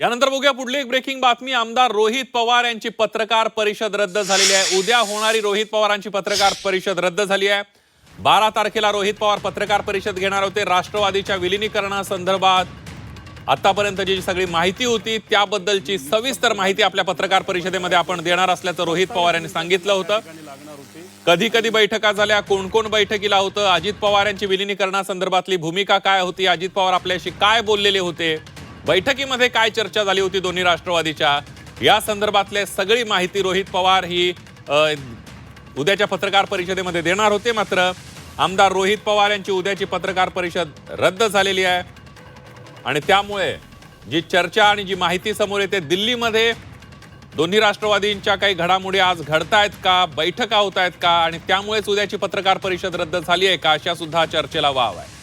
यानंतर बघूया पुढली एक ब्रेकिंग बातमी। आमदार रोहित पवार यांची पत्रकार परिषद रद्द झालेली आहे। उद्या होणारी रोहित पवारांची पत्रकार परिषद रद्द झाली आहे। 12 तारखेला रोहित पवार पत्रकार परिषद घेणार होते। राष्ट्रवादीच्या विलिनीकरणासंदर्भात आतापर्यंत जी सगळी माहिती होती त्याबद्दलची सविस्तर माहिती आपल्या पत्रकार परिषदेमध्ये आपण देणार असल्याचं रोहित पवार यांनी सांगितलं होतं। कधी कधी बैठका झाल्या, कोण कोण बैठकीला होतं, अजित पवार यांची विलिनीकरणासंदर्भातली भूमिका काय होती, अजित पवार आपल्याशी काय बोललेले होते, बैठकीमध्ये काय चर्चा झाली होती दोन्ही राष्ट्रवादीच्या, या संदर्भातले सगळी माहिती रोहित पवार ही उद्याच्या पत्रकार परिषदेमध्ये देणार होते। मात्र आमदार रोहित पवार यांची उद्याची पत्रकार परिषद रद्द झालेली आहे आणि त्यामुळे जी चर्चा आणि जी माहिती समोर येते, दिल्लीमध्ये दोन्ही राष्ट्रवादींच्या काही घडामोडी आज घडतायत का, बैठका होत आहेत का आणि त्यामुळेच उद्याची पत्रकार परिषद रद्द झाली आहे का, अशा सुद्धा चर्चेला वाव आहे।